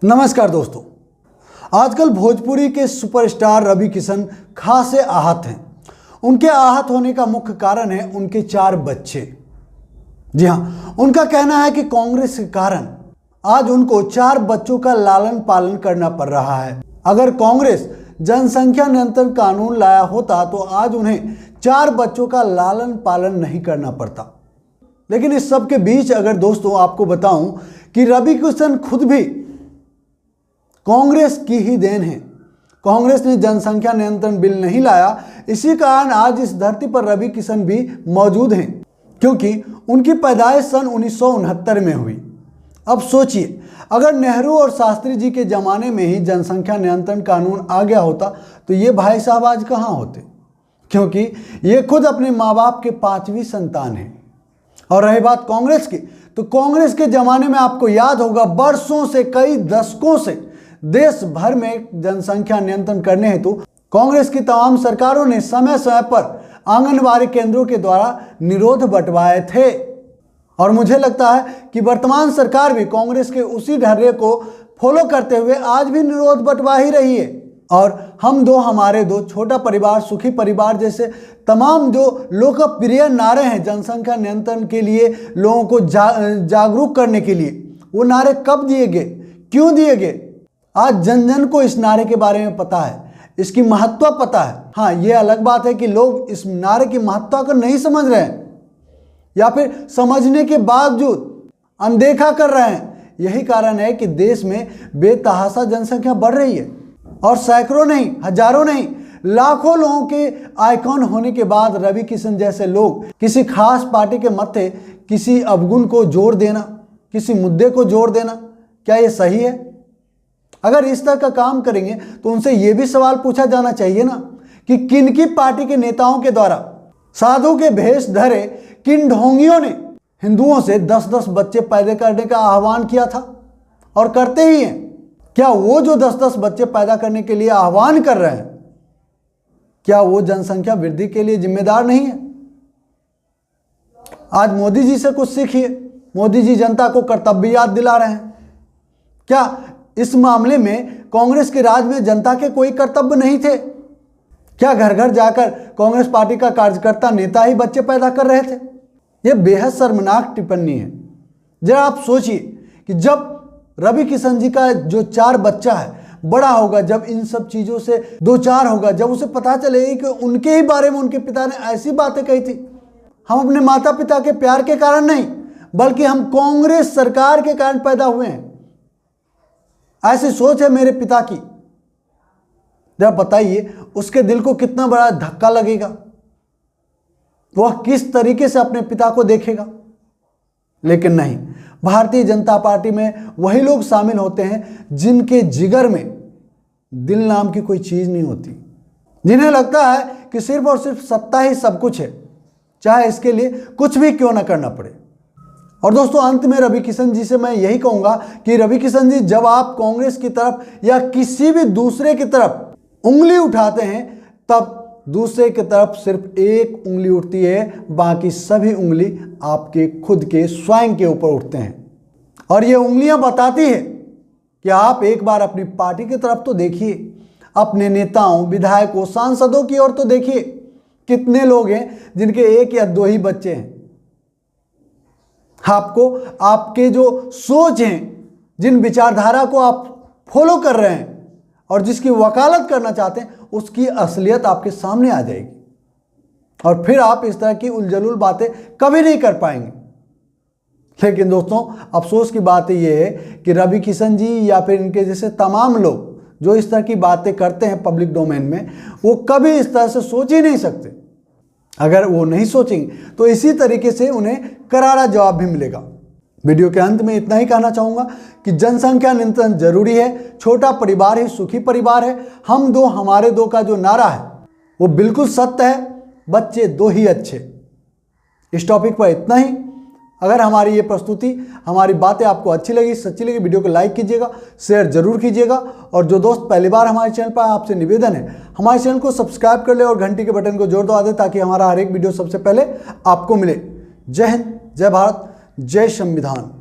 नमस्कार दोस्तों, आजकल भोजपुरी के सुपरस्टार रवि किशन खासे आहत हैं। उनके आहत होने का मुख्य कारण है उनके 4 बच्चे। जी हाँ, उनका कहना है कि कांग्रेस के कारण आज उनको 4 बच्चों का लालन पालन करना पड़ रहा है। अगर कांग्रेस जनसंख्या नियंत्रण कानून लाया होता तो आज उन्हें 4 बच्चों का लालन पालन नहीं करना पड़ता। लेकिन इस सब के बीच अगर दोस्तों आपको बताऊं कि रवि किशन खुद भी कांग्रेस की ही देन है। कांग्रेस ने जनसंख्या नियंत्रण बिल नहीं लाया, इसी कारण आज इस धरती पर रवि किशन भी मौजूद हैं, क्योंकि उनकी पैदाइश सन 1969 में हुई। अब सोचिए, अगर नेहरू और शास्त्री जी के ज़माने में ही जनसंख्या नियंत्रण कानून आ गया होता तो ये भाई साहब आज कहाँ होते, क्योंकि ये खुद अपने माँ बाप के 5वीं संतान हैं। और रही बात कांग्रेस की, तो कांग्रेस के ज़माने में आपको याद होगा, बरसों से कई दशकों से देश भर में जनसंख्या नियंत्रण करने हेतु कांग्रेस की तमाम सरकारों ने समय समय पर आंगनबाड़ी केंद्रों के द्वारा निरोध बंटवाए थे। और मुझे लगता है कि वर्तमान सरकार भी कांग्रेस के उसी ढर्रे को फॉलो करते हुए आज भी निरोध बंटवा ही रही है। और हम दो हमारे दो, छोटा परिवार सुखी परिवार जैसे तमाम जो लोकप्रिय नारे हैं जनसंख्या नियंत्रण के लिए, लोगों को जागरूक करने के लिए, वो नारे कब दिए गए, क्यों दिए गए, आज जन जन को इस नारे के बारे में पता है, इसकी महत्व पता है। हाँ, ये अलग बात है कि लोग इस नारे की महत्व को नहीं समझ रहे हैं या फिर समझने के बावजूद अनदेखा कर रहे हैं। यही कारण है कि देश में बेतहाशा जनसंख्या बढ़ रही है और सैकड़ों नहीं, हजारों नहीं, लाखों लोगों के आइकॉन होने के बाद रवि किशन जैसे लोग किसी खास पार्टी के मत्थे किसी अवगुण को जोड़ देना, किसी मुद्दे को जोड़ देना, क्या ये सही है? अगर इस तरह का काम करेंगे तो उनसे यह भी सवाल पूछा जाना चाहिए ना कि किनकी पार्टी के नेताओं के द्वारा साधु के भेष धरे किन ढोंगियों ने हिंदुओं से 10-10 बच्चे पैदा करने का आह्वान किया था और करते ही हैं। क्या वो जो 10-10 बच्चे पैदा करने के लिए आह्वान कर रहे हैं, क्या वो जनसंख्या वृद्धि के लिए जिम्मेदार नहीं है? आज मोदी जी से कुछ सीखिए। मोदी जी जनता को कर्तव्य याद दिला रहे हैं। क्या इस मामले में कांग्रेस के राज में जनता के कोई कर्तव्य नहीं थे? क्या घर घर जाकर कांग्रेस पार्टी का कार्यकर्ता नेता ही बच्चे पैदा कर रहे थे? यह बेहद शर्मनाक टिप्पणी है। जरा आप सोचिए कि जब रवि किशन जी का जो 4 बच्चा है बड़ा होगा, जब इन सब चीज़ों से 2-4 होगा, जब उसे पता चलेगी कि उनके ही बारे में उनके पिता ने ऐसी बातें कही थी, हम अपने माता पिता के प्यार के कारण नहीं बल्कि हम कांग्रेस सरकार के कारण पैदा हुए हैं, ऐसी सोच है मेरे पिता की। जरा बताइए उसके दिल को कितना बड़ा धक्का लगेगा, वह किस तरीके से अपने पिता को देखेगा। लेकिन नहीं, भारतीय जनता पार्टी में वही लोग शामिल होते हैं जिनके जिगर में दिल नाम की कोई चीज नहीं होती, जिन्हें लगता है कि सिर्फ और सिर्फ सत्ता ही सब कुछ है, चाहे इसके लिए कुछ भी क्यों ना करना पड़े। और दोस्तों, अंत में रवि किशन जी से मैं यही कहूंगा कि रवि किशन जी, जब आप कांग्रेस की तरफ या किसी भी दूसरे की तरफ उंगली उठाते हैं तब दूसरे की तरफ सिर्फ एक उंगली उठती है, बाकी सभी उंगली आपके खुद के स्वयं के ऊपर उठते हैं। और ये उंगलियां बताती है कि आप एक बार अपनी पार्टी की तरफ तो देखिए, अपने नेताओं, विधायकों, सांसदों की ओर तो देखिए, कितने लोग हैं जिनके 1 या 2 ही बच्चे हैं। आपको आपके जो सोच हैं, जिन विचारधारा को आप फॉलो कर रहे हैं और जिसकी वकालत करना चाहते हैं, उसकी असलियत आपके सामने आ जाएगी और फिर आप इस तरह की उलझुल बातें कभी नहीं कर पाएंगे। लेकिन दोस्तों, अफसोस की बात यह है कि रवि किशन जी या फिर इनके जैसे तमाम लोग जो इस तरह की बातें करते हैं पब्लिक डोमेन में, वो कभी इस तरह से सोच ही नहीं सकते। अगर वो नहीं सोचेंगे तो इसी तरीके से उन्हें करारा जवाब भी मिलेगा। वीडियो के अंत में इतना ही कहना चाहूँगा कि जनसंख्या नियंत्रण जरूरी है, छोटा परिवार ही सुखी परिवार है, हम दो हमारे दो का जो नारा है वो बिल्कुल सत्य है, बच्चे 2 ही अच्छे। इस टॉपिक पर इतना ही। अगर हमारी ये प्रस्तुति, हमारी बातें आपको अच्छी लगी, सच्ची लगी, वीडियो को लाइक कीजिएगा, शेयर जरूर कीजिएगा। और जो दोस्त पहली बार हमारे चैनल पर, आपसे निवेदन है हमारे चैनल को सब्सक्राइब कर ले और घंटी के बटन को जोर दबा दे ताकि हमारा हर एक वीडियो सबसे पहले आपको मिले। जय हिंद, जय भारत, जय संविधान।